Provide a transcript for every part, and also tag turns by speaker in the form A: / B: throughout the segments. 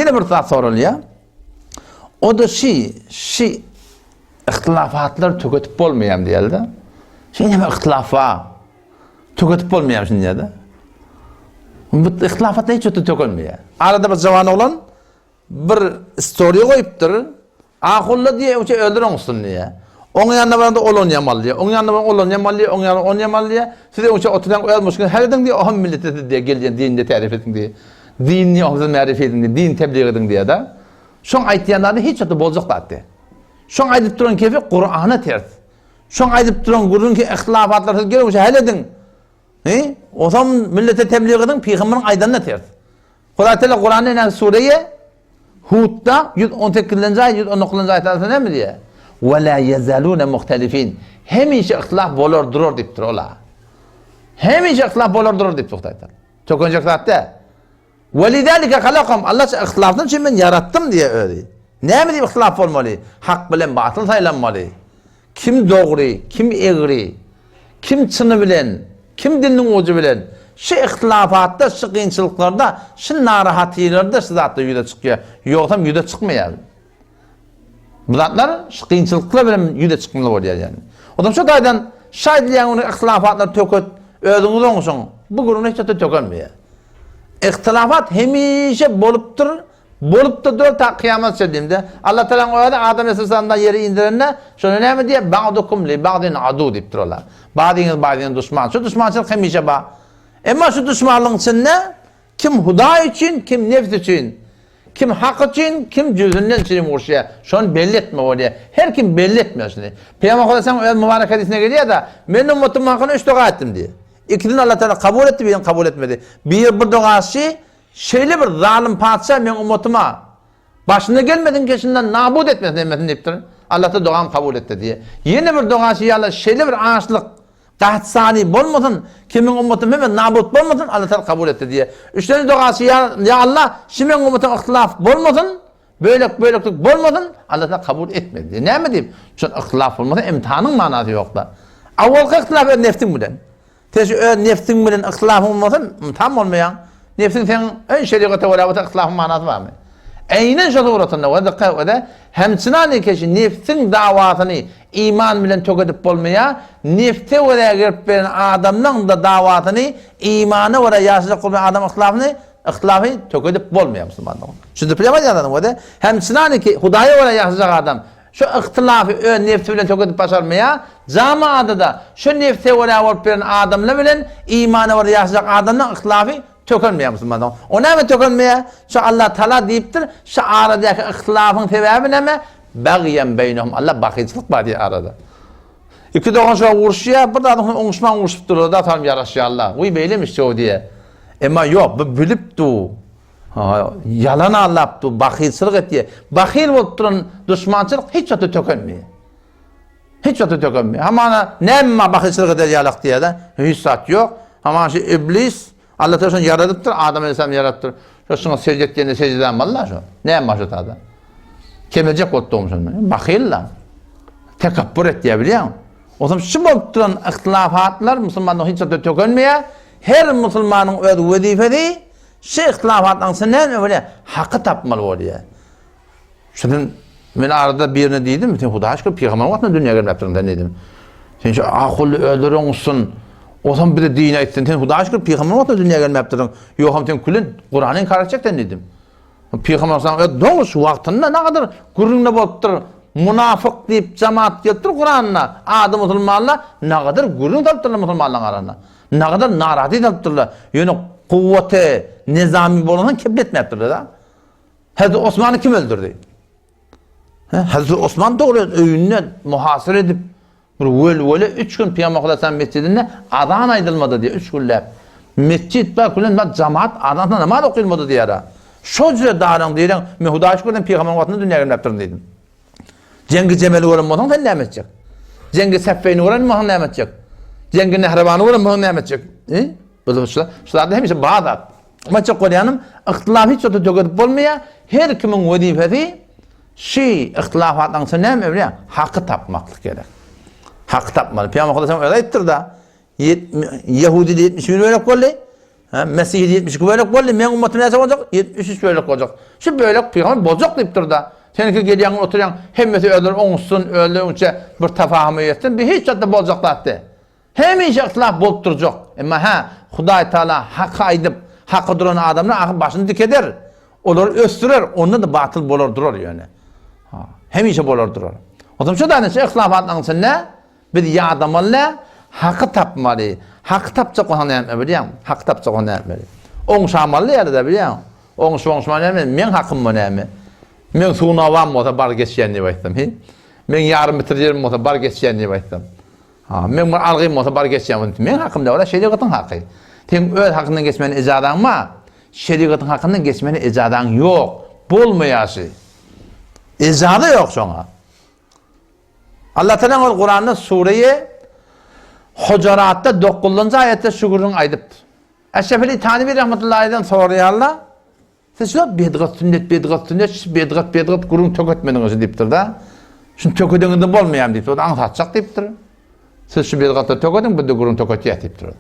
A: yine bir zat soruluyor. O da şu ihtilafatlar tüketip olmayayım diyordu. Şimdi bir ihtilafa tüketip olmayayım şimdi diyordu. Bu ihtilafatla hiç tüketmiyor. Arada bir zaman olan bir story koyuptur. Akulla diye uçu öldürürsün diye. Onun yanına varanda olon yamal diye. Onun yanına varanda olon yamal diye. Onun yanına on yamal diye. Size uçu oturan ölmüş gün her edin diye oham milleti diye geleceğin dinle tarif edin diye. Dinni ohzun marif edin diye. Din tebliğ edin diye da. Şon aytyanlarda hiç ötü bozuk dattı. Şon aytıp duran kefi Kur'an'a ters. Şon aytıp duran Kur'an'ın ki ihtilafatlar gelip uçu her edin. O zaman millete tebliğ edin Peygamber'in aydanına ters. Kuran Teala Kur'an'ın sureye Hud'da 118. ayet 119. ayet ne mi diye? Ve la yezalune muhtelifin. Hemişe ihtilaf bolor durur deyip dur ola. Hemişe ihtilaf bolor durur deyip tuhtaylar. Çok önce zaten. Ve lidalike halakam. Allah ihtilaftan için ben yarattım diye öyle. Ne mi diyeyim ihtilaf olmalı? Hak bilen batıl saylanmalı. Kim doğru, kim eğri, kim çını bilen, kim dinin ucu bilen. Şu ihtilafatta, şu kıyınçılıklarda, şu narahatiyelerde şu zatla yüde çıkıyor. Yoksa yüde çıkmıyor. Bu zatlar şu kıyınçılıkla bile yüde çıkmalı oluyor yani. O da şu daydan şahitleyen onu ihtilafatlar töküt, ödünüz olsun. Bu kurunu hiç tökülmüyor. İhtilafat hemişe bolup durur ta kıyamet çeldiğimde. Allah Teala'nın oyada Adem Aleyhisselam'dan yeri indirenine şunu ne mi diye? Ba'dukum li ba'din adu deyip dururlar. Ba'dinin düşman. Şu düşmançılık hemişe ba. Ama şu düşmanlığın içinde kim huda için, kim nefs için, kim hak için, kim cüzünden için uğraşıyor. Şunu belli etme oraya. Her kim belli etmiyor şimdi. Peygamber Aleyhisselam mübarek hadisine geliyor da benim ümmetim hakkını 3 dua ettim diye. İkiden Allah Teala kabul etti, birini kabul etmedi. Bir duası şeyli bir zalim padişah benim ümmetime başına gelmedin keşinden nabud etmesin emmesin deyip durun. Allah da duam kabul etti diye. Yeni bir duası ya Allah şeyli bir ağaçlık Sani bolmasın, kimin ümmetim hemen nabut bolmasın, Allah Teala kabul etti diye. Üçüncü duası ya Allah, kimin ümmetim ihtilaf bolmasın, böylelik bolmasın, Allah Teala kabul etmedi diye. Ne mi diyeyim? Çünkü ihtilaf olmasın, imtihanın manası yok da. Avvalki ihtilaf nefsin bilen. Teşi nefsin bilen ihtilaf olmasın, tam olmayan. Nefsin senin ön şerikata ve ihtilafın manası var mı? Aynen şu uğratında ve de hemçinani keşi nefsin davasını iman bilen tüketip olmaya, nefte oraya girip veren adamın da davasını imanı oraya yaşayacak olmayan adam ihtilafı tüketip olmaya Müslümanlar. Şimdi bilemez adam ve de hemçinani ki hudaya oraya yaşayacak adam şu ihtilafı nefti bilen tüketip başarmaya, camiada da şu nefte oraya girip veren adamla bilen imanı oraya yaşayacak adamın ihtilafı tökülmeye Müslümanlar. O ne mi tökülmeye? Şu Allah Teala deyiptir, şu aradaki ihtilafın sebebi ne mi? Bagyen beynehum. Allah bakıcılık var diye arada. İki doğan şu uğraşıyor, bir de adam uğraşman uğraşıp duruyor da tam yaraşıyor Allah. Uy beylemiş o diye. Ama yok, bu bilip du. Yalan Allah du, bakıcılık et diye. Bakır olup duran düşmançılık hiç ötü tökülmeye. Hiç ötü tökülmeye. Ama ne mi bakıcılık eder yalak diye de? Hiç saat yok. Ama şu iblis Allah Teala yaratıptır, Adem Aleyhisselam yarattır. Şuna secde ettiğinde secde eden Allah şu. Ne yapmış o tadı? Kemelecek ottu olmuşsun. Bakıyla. Tekabbür et diye biliyor musun? O zaman şu bolup duran ihtilafatlar Müslümanın hiç tökülmeye, her Müslümanın öz vazifesi şu ihtilafattan senden öyle hakkı tapmalı oluyor. Şunun ben arada birine dedim, sen Huda aşkı Peygamber vaktinde dünyaya gelmekten dedim. Sen şu akıllı öldürüyorsun. O zaman bir de dine ettin, sen Huda aşkı Peygamber vaktinde dünyaya gelmekten. Yok sen külün Kur'an'ı inkar edecekten dedim. Peygamber sana doğrusu vaktinde ne kadar gururuna bolup durur. Münafık deyip cemaat getir Kur'an'ına. Adı Müslümanlar ne kadar gurur taptırlar Müslümanların arasında. Ne kadar narati taptırlar. Yani kuvveti, nizami bolanın kibretmeyiptirler da. Hazreti Osman'ı kim öldürdü? Hazreti Osman doğru öyününe muhasır edip böyle 3 gün Peygamber Aleyhisselam mescidinde adan aydılmadı diye 3 günler. Mescid var kulen cemaat adandan namaz okuyulmadı diye ara. Şu cüre dağının diyelim, Mehuda aşkından Peygamber vaktinde dünyaya gelmektir dedim. Cengi Cemal'i uğranmadan sen ne edecek? Cengi Seffe'ni uğranmadan ne edecek? Cengi Nehreban'ı uğranmadan ne edecek? Şularda hemşe Bağdat. Ama çok koruyanım, ihtilaf hiç öte töketip olmaya, her kimin vazifesi, ihtilafattan sonra ne mi? Hakkı tapmaklık gerek. Hakkı tapmalı. Peygamber Aleyhisselam öyle ettir da, Yahudi de 71 öyle kolli, Ha, Mesih 72 bölük boldy, men ummatym näse boljak? 73 bölük boljak. Şu bölük peygamber boljak diýip durda. Senki gelýän oturýan hemmeti öldür oňsun, öldürünçe bir tafahum etsin, bir hiç hatda boljak datdy. Hemişe ihtilaf bolup durjak. Emma ha, Hudaý Taala hak aýdyp, haky duran adamlar ahir başyny dikeder. Olar östürer, onda da batıl bolar durar yani. Ha, hemişe bolar durar. Otam şu da ihtilafatlaryň içinde biz ýadamalla haky tapmaly. Haky tapjak olan näme bilýän? Haky tapjak olan näme? Oň şamally ýerde bilýän. Oň şoňşmaly men hakym näme? Men sunawan bolsa bar geçýän diýip aýtdym. Men ýarym bitirýärim bolsa bar geçýän diýip aýtdym. Ha, men bir algym bolsa bar geçýän. Men hakym da, şeriatyň haky. Sen öz hakyndan geçmeni ejadaň ma? Şeriatyň hakyndan geçmeni ejadaň ýok. Bolmaýasy. Ejady ýok şoňa. Allah Teala Kur'an'da sureyi Hucurat'ta 9. ayette şukurun aydıptır. Eşrefili Tanvi rahmetullahi'den soruyorlar. Siz şu bedgat sünnet kurun töketmeniňizi diýipdir da. Şunu tökedeňizde bolmaýam diýip, o da anlatjak diýipdir. Siz şu bedgatda tökediň, bir de kurun töketýär diýipdir.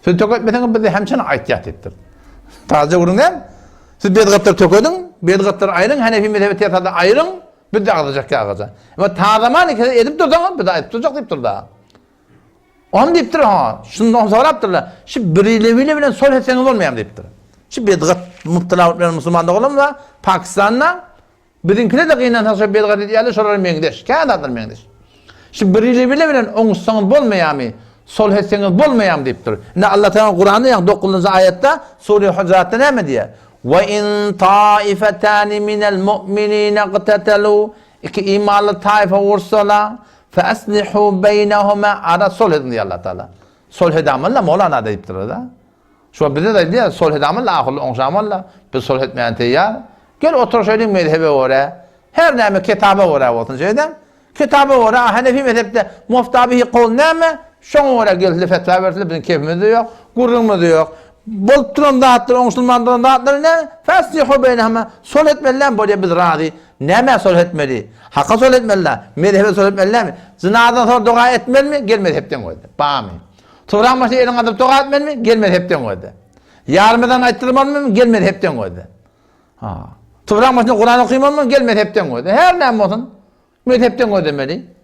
A: Siz töketmeseňiz bir de hemçe aýtýar diýipdir. Taze kurun hem, siz bedgatda tökediň, bedgatlar aýryň, Hanefi mezhebi ýatada aýryň, bir de agdajak agaza. Ama tazaman edip dursaňyz, bir de aýtyp durjak diýipdir da. On diýipdir ha, şundan sorapdyrlar. Şu biriyle bilen sol etseňiz bolmaýam diýipdir. Şu bedgat mubtala bilen musulmanlyk bolam da Pakistandan bizinkine de gynansa şu bedgat diýýärler, şolar meňdeş, kädadyr meňdeş. Şu biriyle bilen oňuşsaňyz bolmaýamy, sol etseňiz bolmaýam diýipdir. Ne Allah Teala Kur'an'da 9. ayette Sure Hucurat'ta näme diýär? Ve in taifetani minel mu'minina iqtatalu, iki imanly taifa ursala فَأَسْلِحُوا بَيْنَهُمَا ara sol edin diye Allah Teala. Sol edamalla Mevlana deyiptir da. Şu bize de diye sol edamalla ahul onşamalla biz sol etmeyen teyyar. Gel otur şöyle mezhebe ora. Her näme kitabe ora bolsun şeyden. Kitabe ora Hanefi mezhepde muftabihi kol näme? Şoň ora geldi fetva berdi bizim keyfimiz yok. Gurrumuz yok. Bolup duran dağıtlar, onşulmandan dağıtlar ne? Feslihu beynehuma. Sol etmeliler böyle biz razı. Näme sol etmeli? Hakka sol etmeliler. Mezhebe sol etmeliler mi? Zinadan sonra dua etmeli mi? Gel mezhepten koydu. Bağımı. Tuğran başı elin adıp dua etmeli mi? Gel mezhepten koydu. Yarmeden ayttırmalı mı? Gel mezhepten koydu. Tuğran başında Kur'an okuymalı mı? Gel mezhepten koydu. Her näme olsun mezhepten koydu demeli.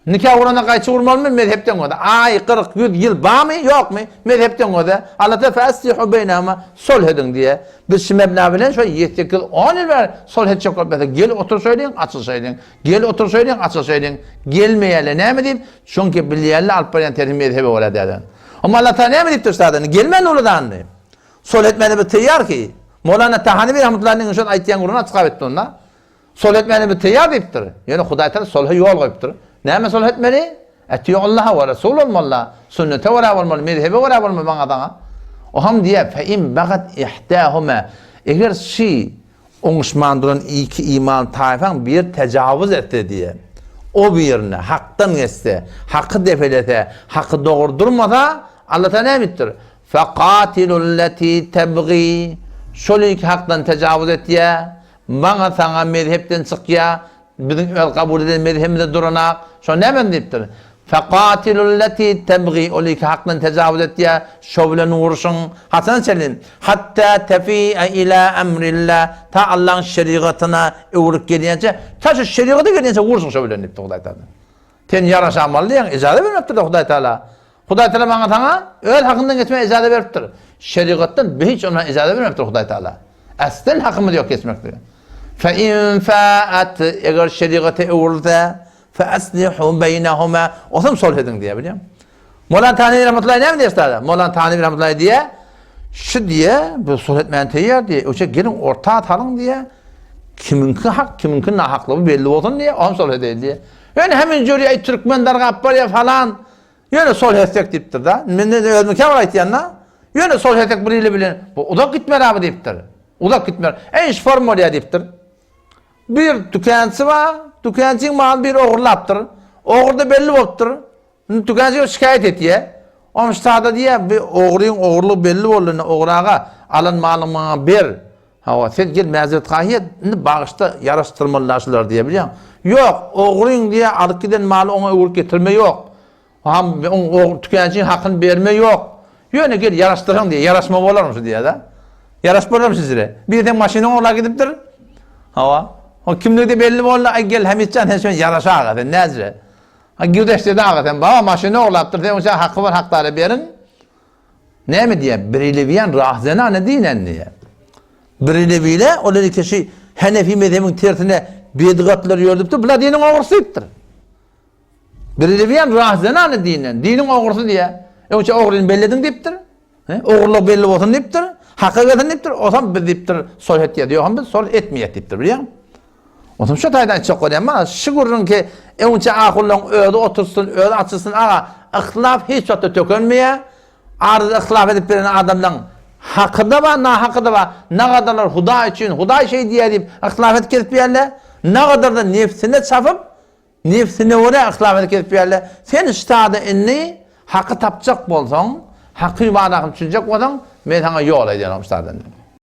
A: Nikah Kur'an'a kayçı vurmalı mı? Mezhepten koydu. Ay 40 yıl bağ mı? Yok mu? Mezhepten koydu. Allah da feslihu beynehuma sol edin diye. Biz şu mebna bilen şöyle 7 yıl 10 yıl ver sol edecek olmasa gel otur söyleyin açıl söyleyin. Gel otur söyleyin açıl söyleyin. Gelmeyeli ne mi diyeyim? Çünkü bilyerli alpayan terim mezhebi öyle dedin. Ama Allah Teala ne mi deyip dursadın? Gelmen oludan diyeyim. Sol etmeni bir teyyar ki. Mevlana Tahani bir rahmetullahi'nin şu ayettiğin Kur'an'a çıkab etti onlar. Sol etmeni bir teyyar deyiptir. Yani Hudaý Taala solha yol koyuptur. Näme sol etmeli? Etiyo Allah ve Resul olmalı. Sünnete vera olmalı, mezhebe vera olmalı bana dana. O ham diye fe in bagat ihtahuma. Eğer şi oňuşmandyran iki iman taifan bir tecavüz etti diye. O birine haktan geçse, hakkı defelete, hakkı doğurdurmasa Allah Teala ne ettir? Faqatilul lati tabghi. Şol iki haktan tecavüz etti ya. Bana sana mezhepten çık ya. Bizim el kabul eden mezhebimizde duranak. Şu ne ben deyiptir? Faqatilul lati tabghi olika hakdan tecavüz et ya şovlen vuruşun hasan selin hatta tefi'a ila emrillah ta Allah'ın şeriatına uğrup gelince ta şu şeriatı gelince vursun şovlen deyipti Hudaý Taala. Ten yaraşamalıyan icazet vermeptir Hudaý Taala. Hudaý Taala bana sana öl hakkından geçmeye icazet veriptir. Şeriattan hiç ona icazet vermeptir Hudaý Taala. Aslen hakkımız yok geçmektir. Fe in fa'at eğer şeriatı uğurda فَأَسْلِحُوا بَيْنَهُمَا o zaman sol edin diye biliyor musun? Mevlana Tahani rahmetullahi ne mi diye isterdi? Mevlana Tahani rahmetullahi diye şu diye bu sol etmeyen teyyar diye o şey gelin ortağa atalım diye kiminki hak kiminki nahaklığı belli olsun diye o zaman sol edin diye. Yani hemen Curiye Türkmenler kapar ya falan yani sol etsek deyiptir da. Mükemmel ayet yanına yani sol etsek biriyle bilen o da gitmer abi deyiptir. O da gitmer. En iş formülü deyiptir. Bir tükensi var. Tükencinin mal bir oğurlaptır. Oğurda belli oluptur. Tükenci şikayet etiye. Ama ştada diye bir oğurluğu belli olduğunu oğurağa alan malın bana bir. Ha sen gel mezret kahiyet bağışta yarıştırmalılar diye biliyor musun? Yok oğurun diye alıp giden malı ona uğur getirme yok. Tükencinin hakkını verme yok. Yöne gel yaraştırın diye, yaraşma olarmış diye da. Yaraşma olarmış sizlere. Bir de maşina ola gidipdir. Hava. O kimliği de belli bolla, ay gel hemitcan hemen yaraşa ağaten, nezre. Ha girdeşte de ağaten, baba maşina olaptır, de o hakkı var, hakları verin. Ne mi diye? Birileviyen rahzena ne dinen diye. Birileviyle, o dedi ki Hanefi mezhebinin tersine bidgatlar yorduptu, bula dinin oğursuyuptur. Birileviyen rahzena ne dinen, dinin oğursu diye. O oğurluğunu belledin deyiptir. Oğurluğu belli olsun deyiptir. Hakikaten deyiptir. O zaman bir deyiptir, sohbet diye diyor, biz sohbet etmeyet deyiptir, biliyor musun? O zaman şu taydan çok koyayım ama şükürün ki önce akıllığın öğde otursun, öğde açılsın, ağa ıhtılaf hiç vakitte tökülmeye, arada ıhtılaf edip bilen adamdan hakkı da var, na hakkı da var. Ne kadarlar huda için, huda şey diye deyip ıhtılaf edip gelip yerler, ne kadar da nefsine çapıp, nefsine oraya ıhtılaf edip gelip yerler. Sen iştahda inni, hakkı tapacak bolsan, hakkı ibadakını düşünecek olsan, ben sana yol edeceğim iştahdan.